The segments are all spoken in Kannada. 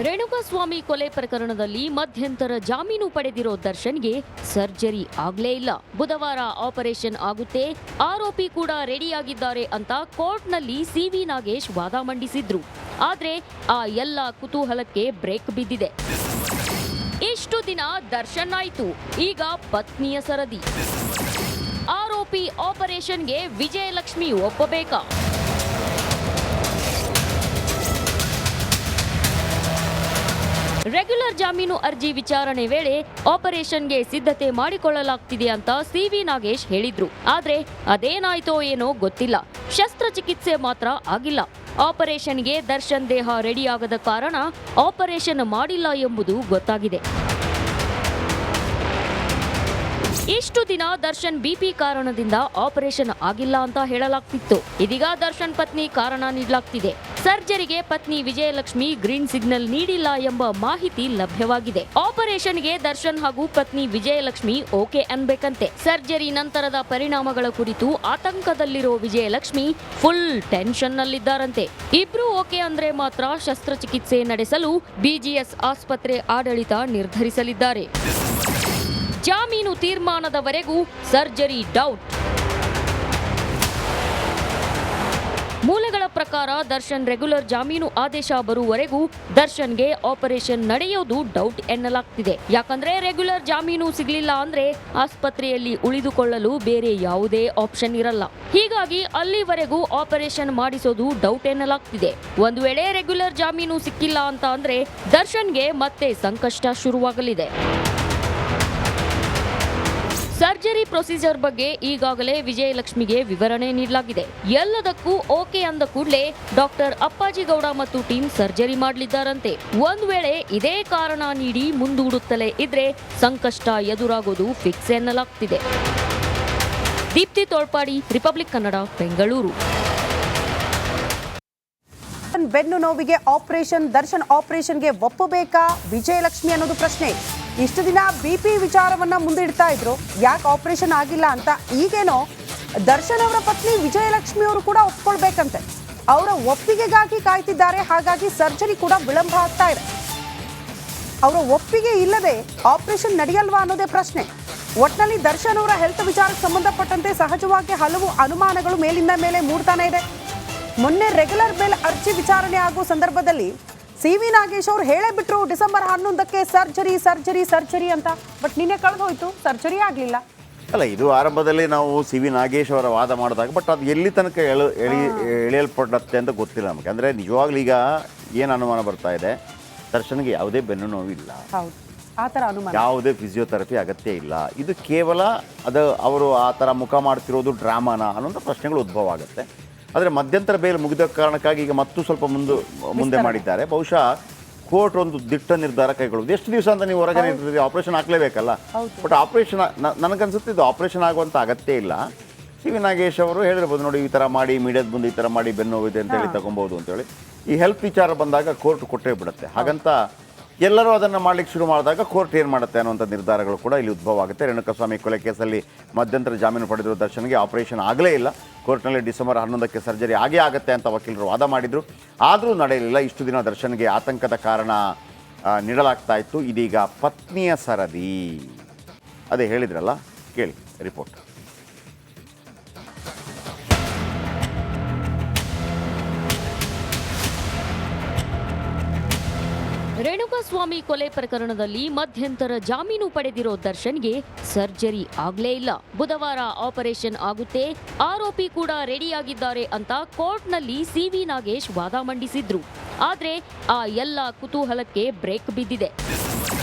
ರೇಣುಕಾಸ್ವಾಮಿ ಕೊಲೆ ಪ್ರಕರಣದಲ್ಲಿ ಮಧ್ಯಂತರ ಜಾಮೀನು ಪಡೆದಿರೋ ದರ್ಶನ್ಗೆ ಸರ್ಜರಿ ಆಗ್ಲೇ ಇಲ್ಲ. ಬುಧವಾರ ಆಪರೇಷನ್ ಆಗುತ್ತೆ, ಆರೋಪಿ ಕೂಡ ರೆಡಿಯಾಗಿದ್ದಾರೆ ಅಂತ ಕೋರ್ಟ್ನಲ್ಲಿ ಸಿವಿ ನಾಗೇಶ್ ವಾದ ಮಂಡಿಸಿದ್ರು. ಆದ್ರೆ ಆ ಎಲ್ಲ ಕುತೂಹಲಕ್ಕೆ ಬ್ರೇಕ್ ಬಿದ್ದಿದೆ. ಇಷ್ಟು ದಿನ ದರ್ಶನ್ ಆಯ್ತು, ಈಗ ಪತ್ನಿಯ ಸರದಿ. ಆರೋಪಿ ಆಪರೇಷನ್ಗೆ ವಿಜಯಲಕ್ಷ್ಮಿ ಒಪ್ಪಬೇಕಾ? ರೆಗ್ಯುಲರ್ ಜಾಮೀನು ಅರ್ಜಿ ವಿಚಾರಣೆ ವೇಳೆ ಆಪರೇಷನ್ಗೆ ಸಿದ್ಧತೆ ಮಾಡಿಕೊಳ್ಳಲಾಗ್ತಿದೆ ಅಂತ ಸಿವಿ ನಾಗೇಶ್ ಹೇಳಿದ್ರು. ಆದ್ರೆ ಅದೇನಾಯ್ತೋ ಏನೋ ಗೊತ್ತಿಲ್ಲ, ಶಸ್ತ್ರಚಿಕಿತ್ಸೆ ಮಾತ್ರ ಆಗಿಲ್ಲ. ಆಪರೇಷನ್ಗೆ ದರ್ಶನ್ ದೇಹ ರೆಡಿಯಾಗದ ಕಾರಣ ಆಪರೇಷನ್ ಮಾಡಿಲ್ಲ ಎಂಬುದು ಗೊತ್ತಾಗಿದೆ. ಇಷ್ಟು ದಿನ ದರ್ಶನ್ ಬಿಪಿ ಕಾರಣದಿಂದ ಆಪರೇಷನ್ ಆಗಿಲ್ಲ ಅಂತ ಹೇಳಲಾಗ್ತಿತ್ತು. ಇದೀಗ ದರ್ಶನ್ ಪತ್ನಿ ಕಾರಣ ನೀಡಲಾಗ್ತಿದೆ. ಸರ್ಜರಿಗೆ ಪತ್ನಿ ವಿಜಯಲಕ್ಷ್ಮಿ ಗ್ರೀನ್ ಸಿಗ್ನಲ್ ನೀಡಿಲ್ಲ ಎಂಬ ಮಾಹಿತಿ ಲಭ್ಯವಾಗಿದೆ. ಆಪರೇಷನ್ಗೆ ದರ್ಶನ್ ಹಾಗೂ ಪತ್ನಿ ವಿಜಯಲಕ್ಷ್ಮಿ ಓಕೆ ಅನ್ಬೇಕಂತೆ. ಸರ್ಜರಿ ನಂತರದ ಪರಿಣಾಮಗಳ ಕುರಿತು ಆತಂಕದಲ್ಲಿರೋ ವಿಜಯಲಕ್ಷ್ಮಿ ಫುಲ್ ಟೆನ್ಷನ್ ನಲ್ಲಿದ್ದಾರಂತೆ. ಇಬ್ರು ಓಕೆ ಅಂದ್ರೆ ಮಾತ್ರ ಶಸ್ತ್ರಚಿಕಿತ್ಸೆ ನಡೆಸಲು ಬಿಜಿಎಸ್ ಆಸ್ಪತ್ರೆ ಆಡಳಿತ ನಿರ್ಧರಿಸಲಿದ್ದಾರೆ. ಜಾಮೀನು ತೀರ್ಮಾನದವರೆಗೂ ಸರ್ಜರಿ ಡೌಟ್. ಮೂಲಗಳ ಪ್ರಕಾರ ದರ್ಶನ್ ರೆಗ್ಯುಲರ್ ಜಾಮೀನು ಆದೇಶ ಬರುವವರೆಗೂ ದರ್ಶನ್ಗೆ ಆಪರೇಷನ್ ನಡೆಯೋದು ಡೌಟ್ ಎನ್ನಲಾಗ್ತಿದೆ. ಯಾಕಂದ್ರೆ ರೆಗ್ಯುಲರ್ ಜಾಮೀನು ಸಿಗಲಿಲ್ಲ ಅಂದ್ರೆ ಆಸ್ಪತ್ರೆಯಲ್ಲಿ ಉಳಿದುಕೊಳ್ಳಲು ಬೇರೆ ಯಾವುದೇ ಆಪ್ಷನ್ ಇರಲ್ಲ. ಹೀಗಾಗಿ ಅಲ್ಲಿವರೆಗೂ ಆಪರೇಷನ್ ಮಾಡಿಸೋದು ಡೌಟ್ ಎನ್ನಲಾಗ್ತಿದೆ. ಒಂದು ವೇಳೆ ರೆಗ್ಯುಲರ್ ಜಾಮೀನು ಸಿಕ್ಕಿಲ್ಲ ಅಂತ ಅಂದ್ರೆ ದರ್ಶನ್ಗೆ ಮತ್ತೆ ಸಂಕಷ್ಟ ಶುರುವಾಗಲಿದೆ. ಸರ್ಜರಿ ಪ್ರೊಸೀಜರ್ ಬಗ್ಗೆ ಈಗಾಗಲೇ ವಿಜಯಲಕ್ಷ್ಮಿಗೆ ವಿವರಣೆ ನೀಡಲಾಗಿದೆ. ಎಲ್ಲದಕ್ಕೂ ಓಕೆ ಅಂದ ಕೂಡಲೇ ಡಾಕ್ಟರ್ ಅಪ್ಪಾಜಿಗೌಡ ಮತ್ತು ಟೀಮ್ ಸರ್ಜರಿ ಮಾಡಲಿದ್ದಾರಂತೆ. ಒಂದು ವೇಳೆ ಇದೇ ಕಾರಣ ನೀಡಿ ಮುಂದೂಡುತ್ತಲೇ ಇದ್ರೆ ಸಂಕಷ್ಟ ಎದುರಾಗೋದು ಫಿಕ್ಸ್ ಎನ್ನಲಾಗ್ತಿದೆ. ದೀಪ್ತಿ ತೋಳ್ಪಾಡಿ, ರಿಪಬ್ಲಿಕ್ ಕನ್ನಡ, ಬೆಂಗಳೂರು. ಬೆನ್ನು ನೋವಿಗೆ ಆಪರೇಷನ್, ದರ್ಶನ್ ಆಪರೇಷನ್ಗೆ ಒಪ್ಪಬೇಕಾ ವಿಜಯಲಕ್ಷ್ಮಿ ಅನ್ನೋದು ಪ್ರಶ್ನೆ. ಇಷ್ಟು ದಿನ ಬಿಪಿ ವಿಚಾರವನ್ನ ಮುಂದಿಡ್ತಾ ಇದ್ರು, ಯಾಕೆ ಆಪರೇಷನ್ ಆಗಿಲ್ಲ ಅಂತ. ಈಗೇನೋ ದರ್ಶನ್ ಅವರ ಪತ್ನಿ ವಿಜಯಲಕ್ಷ್ಮಿ ಅವರು ಕೂಡ ಒಪ್ಕೊಳ್ಬೇಕಂತೆ. ಅವರ ಒಪ್ಪಿಗೆಗಾಗಿ ಕಾಯ್ತಿದ್ದಾರೆ. ಹಾಗಾಗಿ ಸರ್ಜರಿ ಕೂಡ ವಿಳಂಬ ಆಗ್ತಾ ಇದೆ. ಅವರ ಒಪ್ಪಿಗೆ ಇಲ್ಲದೆ ಆಪರೇಷನ್ ನಡೆಯಲ್ವಾ ಅನ್ನೋದೇ ಪ್ರಶ್ನೆ. ಒಟ್ನಲ್ಲಿ ದರ್ಶನ್ ಅವರ ಹೆಲ್ತ್ ವಿಚಾರಕ್ಕೆ ಸಂಬಂಧಪಟ್ಟಂತೆ ಸಹಜವಾಗಿ ಹಲವು ಅನುಮಾನಗಳು ಮೇಲಿಂದ ಮೇಲೆ ಮೂಡ್ತಾನೆ ಇದೆ. ಮೊನ್ನೆ ರೆಗ್ಯುಲರ್ ಬೇಲ್ ಅರ್ಜಿ ವಿಚಾರಣೆ ಆಗುವ ಸಂದರ್ಭದಲ್ಲಿ ಸಿವಿ ನಾಗೇಶ್ ಅವರು ಹೇಳೇ ಬಿಟ್ರು ಡಿಸೆಂಬರ್ 11ಕ್ಕೆ ಸರ್ಜರಿ ಸರ್ಜರಿ ಸರ್ಜರಿ ಅಂತ. ಬಟ್ ನಿನ್ನೆ ಕಳೆದು ಹೋಯ್ತು, ಸರ್ಜರಿ ಆಗಲಿಲ್ಲ. ಅಲ್ಲ, ಇದು ಆರಂಭದಲ್ಲಿ ನಾವು ಸಿವಿ ನಾಗೇಶ್ ಅವರ ವಾದ ಮಾಡಿದಾಗ, ಬಟ್ ಅದು ಎಲ್ಲಿ ತನಕ ಎಳೆಯಲ್ಪಡುತ್ತೆ ಅಂತ ಗೊತ್ತಿಲ್ಲ ನಮಗೆ. ಅಂದರೆ ನಿಜವಾಗ್ಲೂ ಈಗ ಏನು ಅನುಮಾನ ಬರ್ತಾ ಇದೆ, ದರ್ಶನ್ಗೆ ಯಾವುದೇ ಬೆನ್ನು ನೋವಿಲ್ಲ, ಹೌದು, ಆ ಥರ ಅನುಮಾನ, ಯಾವುದೇ ಫಿಸಿಯೋಥೆರಪಿ ಅಗತ್ಯ ಇಲ್ಲ. ಇದು ಕೇವಲ ಅವರು ಆ ಥರ ಮುಖ ಮಾಡ್ತಿರೋದು ಡ್ರಾಮಾನ ಅನ್ನೋಂಥ ಪ್ರಶ್ನೆಗಳು ಉದ್ಭವ ಆಗುತ್ತೆ. ಆದರೆ ಮಧ್ಯಂತರ ಬೇಲ್ ಮುಗಿದ ಕಾರಣಕ್ಕಾಗಿ ಈಗ ಮತ್ತೂ ಸ್ವಲ್ಪ ಮುಂದೆ ಮಾಡಿದ್ದಾರೆ. ಬಹುಶಃ ಕೋರ್ಟ್ ಒಂದು ದಿಟ್ಟ ನಿರ್ಧಾರ ಕೈಗೊಳ್ಳೋದು. ಎಷ್ಟು ದಿವಸ ಅಂತ ನೀವು ಹೊರಗಡೆ ಇರ್ತೀರಿ, ಆಪರೇಷನ್ ಹಾಕ್ಲೇಬೇಕಲ್ಲ. ಬಟ್ ಆಪರೇಷನ್ ನನಗನ್ಸುತ್ತೆ ಇದು ಆಪರೇಷನ್ ಆಗುವಂಥ ಅಗತ್ಯ ಇಲ್ಲ. ಸಿವಿ ನಾಗೇಶ್ ಅವರು ಹೇಳಿರ್ಬೋದು, ನೋಡಿ ಈ ಥರ ಮಾಡಿ ಮೀಡಿಯಾದ ಮುಂದೆ ಈ ಥರ ಮಾಡಿ ಬೆನ್ನು ನೋವಿದೆ ಅಂತೇಳಿ ತಗೊಬೋದು ಅಂತೇಳಿ. ಈ ಹೆಲ್ತ್ ವಿಚಾರ ಬಂದಾಗ ಕೋರ್ಟ್ ಕೊಟ್ಟೇ ಬಿಡುತ್ತೆ. ಹಾಗಂತ ಎಲ್ಲರೂ ಅದನ್ನು ಮಾಡ್ಲಿಕ್ಕೆ ಶುರು ಮಾಡಿದಾಗ ಕೋರ್ಟ್ ಏನು ಮಾಡುತ್ತೆ ಅನ್ನೋಂಥ ನಿರ್ಧಾರಗಳು ಕೂಡ ಇಲ್ಲಿ ಉದ್ಭವ ಆಗುತ್ತೆ. ರೇಣುಕಾಸ್ವಾಮಿ ಕೊಲೆ ಕೇಸಲ್ಲಿ ಮಧ್ಯಂತರ ಜಾಮೀನು ಪಡೆದಿರೋ ದರ್ಶನ್ಗೆ ಆಪರೇಷನ್ ಆಗಲೇ ಇಲ್ಲ. ಕೋರ್ಟ್ನಲ್ಲಿ ಡಿಸೆಂಬರ್ 11ಕ್ಕೆ ಸರ್ಜರಿ ಆಗೇ ಆಗುತ್ತೆ ಅಂತ ವಕೀಲರು ವಾದ ಮಾಡಿದರು. ಆದರೂ ನಡೆಯಲಿಲ್ಲ. ಇಷ್ಟು ದಿನ ದರ್ಶನ್ಗೆ ಆತಂಕದ ಕಾರಣ ನೀಡಲಾಗ್ತಾ ಇತ್ತು. ಇದೀಗ ಪತ್ನಿಯ ಸರದಿ. ಅದೇ ಹೇಳಿದ್ರಲ್ಲ, ಕೇಳಿ ರಿಪೋರ್ಟ್. ರೇಣುಕಾಸ್ವಾಮಿ ಕೊಲೆ ಪ್ರಕರಣದಲ್ಲಿ ಮಧ್ಯಂತರ ಜಾಮೀನು ಪಡೆದಿರೋ ದರ್ಶನ್ಗೆ ಸರ್ಜರಿ ಆಗ್ಲೇ ಇಲ್ಲ. ಬುಧವಾರ ಆಪರೇಷನ್ ಆಗುತ್ತೆ, ಆರೋಪಿ ಕೂಡ ರೆಡಿಯಾಗಿದ್ದಾರೆ ಅಂತ ಕೋರ್ಟ್ನಲ್ಲಿ ಸಿವಿ ನಾಗೇಶ್ ವಾದ ಮಂಡಿಸಿದ್ರು. ಆದ್ರೆ ಆ ಎಲ್ಲ ಕುತೂಹಲಕ್ಕೆ ಬ್ರೇಕ್ ಬಿದ್ದಿದೆ.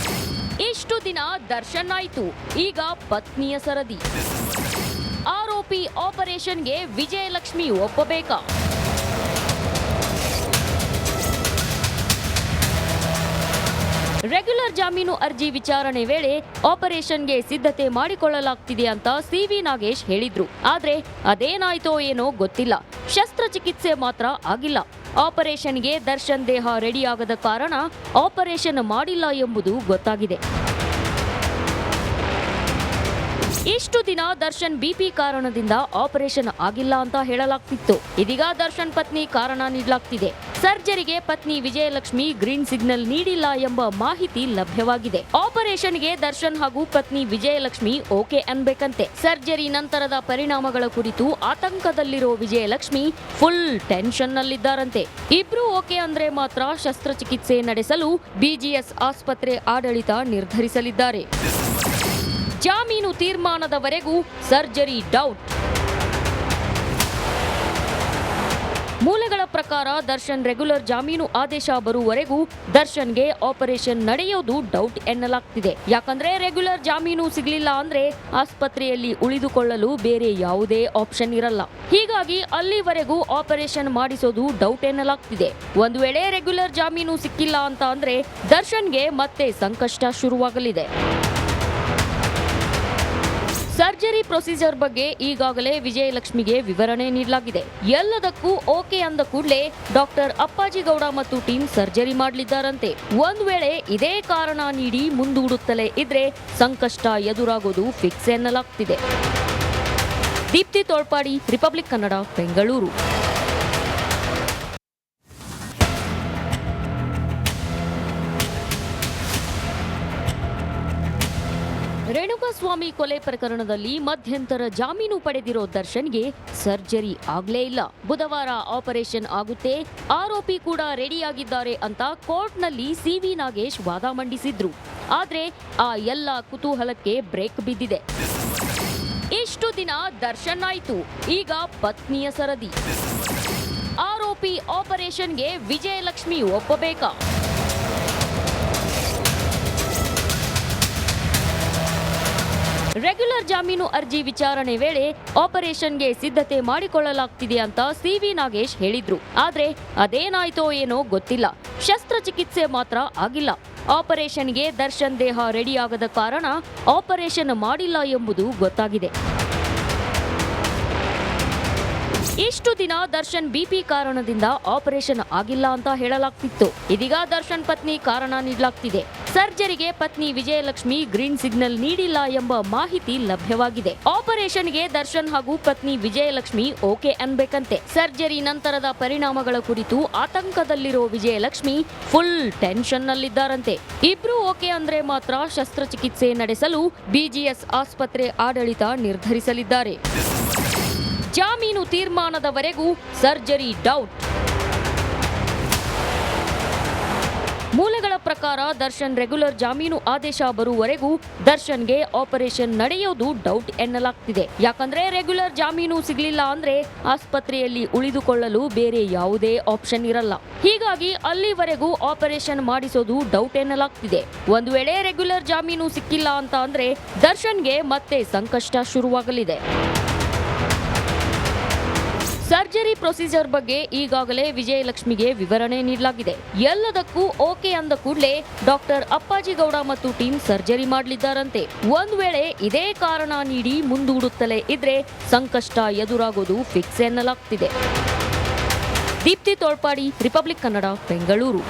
ಇಷ್ಟು ದಿನ ದರ್ಶನ್ ಆಯ್ತು, ಈಗ ಪತ್ನಿಯ ಸರದಿ. ಆರೋಪಿ ಆಪರೇಷನ್ಗೆ ವಿಜಯಲಕ್ಷ್ಮಿ ಒಪ್ಪಬೇಕಾ? ರೆಗ್ಯುಲರ್ ಜಾಮೀನು ಅರ್ಜಿ ವಿಚಾರಣೆ ವೇಳೆ ಆಪರೇಷನ್ಗೆ ಸಿದ್ಧತೆ ಮಾಡಿಕೊಳ್ಳಲಾಗ್ತಿದೆ ಅಂತ ಸಿವಿ ನಾಗೇಶ್ ಹೇಳಿದ್ರು. ಆದ್ರೆ ಅದೇನಾಯ್ತೋ ಏನೋ ಗೊತ್ತಿಲ್ಲ, ಶಸ್ತ್ರಚಿಕಿತ್ಸೆ ಮಾತ್ರ ಆಗಿಲ್ಲ. ಆಪರೇಷನ್ಗೆ ದರ್ಶನ್ ದೇಹ ರೆಡಿಯಾಗದ ಕಾರಣ ಆಪರೇಷನ್ ಮಾಡಿಲ್ಲ ಎಂಬುದು ಗೊತ್ತಾಗಿದೆ. ಇಷ್ಟು ದಿನ ದರ್ಶನ್ ಬಿಪಿ ಕಾರಣದಿಂದ ಆಪರೇಷನ್ ಆಗಿಲ್ಲ ಅಂತ ಹೇಳಲಾಗ್ತಿತ್ತು. ಇದೀಗ ದರ್ಶನ್ ಪತ್ನಿ ಕಾರಣ ನೀಡಲಾಗ್ತಿದೆ. ಸರ್ಜರಿಗೆ ಪತ್ನಿ ವಿಜಯಲಕ್ಷ್ಮಿ ಗ್ರೀನ್ ಸಿಗ್ನಲ್ ನೀಡಿಲ್ಲ ಎಂಬ ಮಾಹಿತಿ ಲಭ್ಯವಾಗಿದೆ. ಆಪರೇಷನ್ಗೆ ದರ್ಶನ್ ಹಾಗೂ ಪತ್ನಿ ವಿಜಯಲಕ್ಷ್ಮಿ ಓಕೆ ಅನ್ಬೇಕಂತೆ. ಸರ್ಜರಿ ನಂತರದ ಪರಿಣಾಮಗಳ ಕುರಿತು ಆತಂಕದಲ್ಲಿರೋ ವಿಜಯಲಕ್ಷ್ಮಿ ಫುಲ್ ಟೆನ್ಷನ್ ನಲ್ಲಿದ್ದಾರಂತೆ. ಇಬ್ರು ಓಕೆ ಅಂದ್ರೆ ಮಾತ್ರ ಶಸ್ತ್ರಚಿಕಿತ್ಸೆ ನಡೆಸಲು ಬಿಜಿಎಸ್ ಆಸ್ಪತ್ರೆ ಆಡಳಿತ ನಿರ್ಧರಿಸಲಿದ್ದಾರೆ. ಜಾಮೀನು ತೀರ್ಮಾನದವರೆಗೂ ಸರ್ಜರಿ ಡೌಟ್. ಮೂಲಗಳ ಪ್ರಕಾರ ದರ್ಶನ್ ರೆಗ್ಯುಲರ್ ಜಾಮೀನು ಆದೇಶ ಬರುವವರೆಗೂ ದರ್ಶನ್ಗೆ ಆಪರೇಷನ್ ನಡೆಯೋದು ಡೌಟ್ ಎನ್ನಲಾಗ್ತಿದೆ. ಯಾಕಂದ್ರೆ ರೆಗ್ಯುಲರ್ ಜಾಮೀನು ಸಿಗ್ಲಿಲ್ಲ ಅಂದ್ರೆ ಆಸ್ಪತ್ರೆಯಲ್ಲಿ ಉಳಿದುಕೊಳ್ಳಲು ಬೇರೆ ಯಾವುದೇ ಆಪ್ಷನ್ ಇರಲ್ಲ. ಹೀಗಾಗಿ ಅಲ್ಲಿವರೆಗೂ ಆಪರೇಷನ್ ಮಾಡಿಸೋದು ಡೌಟ್ ಎನ್ನಲಾಗ್ತಿದೆ. ಒಂದು ವೇಳೆ ರೆಗ್ಯುಲರ್ ಜಾಮೀನು ಸಿಕ್ಕಿಲ್ಲ ಅಂತ ಅಂದ್ರೆ ದರ್ಶನ್ಗೆ ಮತ್ತೆ ಸಂಕಷ್ಟ ಶುರುವಾಗಲಿದೆ. ಸರ್ಜರಿ ಪ್ರೊಸೀಜರ್ ಬಗ್ಗೆ ಈಗಾಗಲೇ ವಿಜಯಲಕ್ಷ್ಮಿಗೆ ವಿವರಣೆ ನೀಡಲಾಗಿದೆ. ಎಲ್ಲದಕ್ಕೂ ಓಕೆ ಅಂದ ಕೂಡಲೇ ಡಾಕ್ಟರ್ ಅಪ್ಪಾಜಿಗೌಡ ಮತ್ತು ಟೀಮ್ ಸರ್ಜರಿ ಮಾಡಲಿದ್ದಾರಂತೆ. ಒಂದು ವೇಳೆ ಇದೇ ಕಾರಣ ನೀಡಿ ಮುಂದೂಡುತ್ತಲೇ ಇದ್ರೆ ಸಂಕಷ್ಟ ಎದುರಾಗೋದು ಫಿಕ್ಸ್ ಎನ್ನಲಾಗ್ತಿದೆ. ದೀಪ್ತಿ ತೋಳ್ಪಾಡಿ, ರಿಪಬ್ಲಿಕ್ ಕನ್ನಡ, ಬೆಂಗಳೂರು. ರೇಣುಕಾಸ್ವಾಮಿ ಕೊಲೆ ಪ್ರಕರಣದಲ್ಲಿ ಮಧ್ಯಂತರ ಜಾಮೀನು ಪಡೆದಿರೋ ದರ್ಶನ್ಗೆ ಸರ್ಜರಿ ಆಗ್ಲೇ ಇಲ್ಲ. ಬುಧವಾರ ಆಪರೇಷನ್ ಆಗುತ್ತೆ, ಆರೋಪಿ ಕೂಡ ರೆಡಿಯಾಗಿದ್ದಾರೆ ಅಂತ ಕೋರ್ಟ್ನಲ್ಲಿ ಸಿವಿ ನಾಗೇಶ್ ವಾದ ಮಂಡಿಸಿದ್ರು. ಆದ್ರೆ ಆ ಎಲ್ಲ ಕುತೂಹಲಕ್ಕೆ ಬ್ರೇಕ್ ಬಿದ್ದಿದೆ. ಇಷ್ಟು ದಿನ ದರ್ಶನ್ ಆಯ್ತು, ಈಗ ಪತ್ನಿಯ ಸರದಿ. ಆರೋಪಿ ಆಪರೇಷನ್ಗೆ ವಿಜಯಲಕ್ಷ್ಮಿ ಒಪ್ಪಬೇಕಾ? ರೆಗ್ಯುಲರ್ ಜಾಮೀನು ಅರ್ಜಿ ವಿಚಾರಣೆ ವೇಳೆ ಆಪರೇಷನ್ಗೆ ಸಿದ್ಧತೆ ಮಾಡಿಕೊಳ್ಳಲಾಗ್ತಿದೆ ಅಂತ ಸಿವಿ ನಾಗೇಶ್ ಹೇಳಿದ್ರು. ಆದ್ರೆ ಅದೇನಾಯ್ತೋ ಏನೋ ಗೊತ್ತಿಲ್ಲ. ಶಸ್ತ್ರಚಿಕಿತ್ಸೆ ಮಾತ್ರ ಆಗಿಲ್ಲ. ಆಪರೇಷನ್ಗೆ ದರ್ಶನ್ ದೇಹ ರೆಡಿಯಾಗದ ಕಾರಣ ಆಪರೇಷನ್ ಮಾಡಿಲ್ಲ ಎಂಬುದು ಗೊತ್ತಾಗಿದೆ. ಇಷ್ಟು ದಿನ ದರ್ಶನ್ ಬಿಪಿ ಕಾರಣದಿಂದ ಆಪರೇಷನ್ ಆಗಿಲ್ಲ ಅಂತ ಹೇಳಲಾಗ್ತಿತ್ತು. ಇದೀಗ ದರ್ಶನ್ ಪತ್ನಿ ಕಾರಣ ನೀಡಲಾಗ್ತಿದೆ. ಸರ್ಜರಿಗೆ ಪತ್ನಿ ವಿಜಯಲಕ್ಷ್ಮಿ ಗ್ರೀನ್ ಸಿಗ್ನಲ್ ನೀಡಿಲ್ಲ ಎಂಬ ಮಾಹಿತಿ ಲಭ್ಯವಾಗಿದೆ. ಆಪರೇಷನ್ಗೆ ದರ್ಶನ್ ಹಾಗೂ ಪತ್ನಿ ವಿಜಯಲಕ್ಷ್ಮಿ ಓಕೆ ಅನ್ಬೇಕಂತೆ. ಸರ್ಜರಿ ನಂತರದ ಪರಿಣಾಮಗಳ ಕುರಿತು ಆತಂಕದಲ್ಲಿರೋ ವಿಜಯಲಕ್ಷ್ಮಿ ಫುಲ್ ಟೆನ್ಷನ್ ನಲ್ಲಿದ್ದಾರಂತೆ. ಇಬ್ರು ಓಕೆ ಅಂದ್ರೆ ಮಾತ್ರ ಶಸ್ತ್ರಚಿಕಿತ್ಸೆ ನಡೆಸಲು ಬಿಜಿಎಸ್ ಆಸ್ಪತ್ರೆ ಆಡಳಿತ ನಿರ್ಧರಿಸಲಿದ್ದಾರೆ. ಜಾಮೀನು ತೀರ್ಮಾನದವರೆಗೂ ಸರ್ಜರಿ ಡೌಟ್. ಮೂಲಗಳ ಪ್ರಕಾರ ದರ್ಶನ್ ರೆಗ್ಯುಲರ್ ಜಾಮೀನು ಆದೇಶ ಬರುವವರೆಗೂ ದರ್ಶನ್ಗೆ ಆಪರೇಷನ್ ನಡೆಯೋದು ಡೌಟ್ ಎನ್ನಲಾಗ್ತಿದೆ. ಯಾಕಂದ್ರೆ ರೆಗ್ಯುಲರ್ ಜಾಮೀನು ಸಿಗ್ಲಿಲ್ಲ ಅಂದ್ರೆ ಆಸ್ಪತ್ರೆಯಲ್ಲಿ ಉಳಿದುಕೊಳ್ಳಲು ಬೇರೆ ಯಾವುದೇ ಆಪ್ಷನ್ ಇರಲ್ಲ. ಹೀಗಾಗಿ ಅಲ್ಲಿವರೆಗೂ ಆಪರೇಷನ್ ಮಾಡಿಸೋದು ಡೌಟ್ ಎನ್ನಲಾಗ್ತಿದೆ. ಒಂದು ವೇಳೆ ರೆಗ್ಯುಲರ್ ಜಾಮೀನು ಸಿಕ್ಕಿಲ್ಲ ಅಂತ ಅಂದ್ರೆ ದರ್ಶನ್ಗೆ ಮತ್ತೆ ಸಂಕಷ್ಟ ಶುರುವಾಗಲಿದೆ. ಸರ್ಜರಿ ಪ್ರೊಸೀಜರ್ ಬಗ್ಗೆ ಈಗಾಗಲೇ ವಿಜಯಲಕ್ಷ್ಮಿಗೆ ವಿವರಣೆ ನೀಡಲಾಗಿದೆ. ಎಲ್ಲದಕ್ಕೂ ಓಕೆ ಅಂದ ಕೂಡಲೇ ಡಾಕ್ಟರ್ ಅಪ್ಪಾಜಿಗೌಡ ಮತ್ತು ಟೀಮ್ ಸರ್ಜರಿ ಮಾಡಲಿದ್ದಾರಂತೆ. ಒಂದು ವೇಳೆ ಇದೇ ಕಾರಣ ನೀಡಿ ಮುಂದೂಡುತ್ತಲೇ ಇದ್ರೆ ಸಂಕಷ್ಟ ಎದುರಾಗೋದು ಫಿಕ್ಸ್ ಎನ್ನಲಾಗ್ತಿದೆ. ದೀಪ್ತಿ ತೋಳ್ಪಾಡಿ, ರಿಪಬ್ಲಿಕ್ ಕನ್ನಡ, ಬೆಂಗಳೂರು.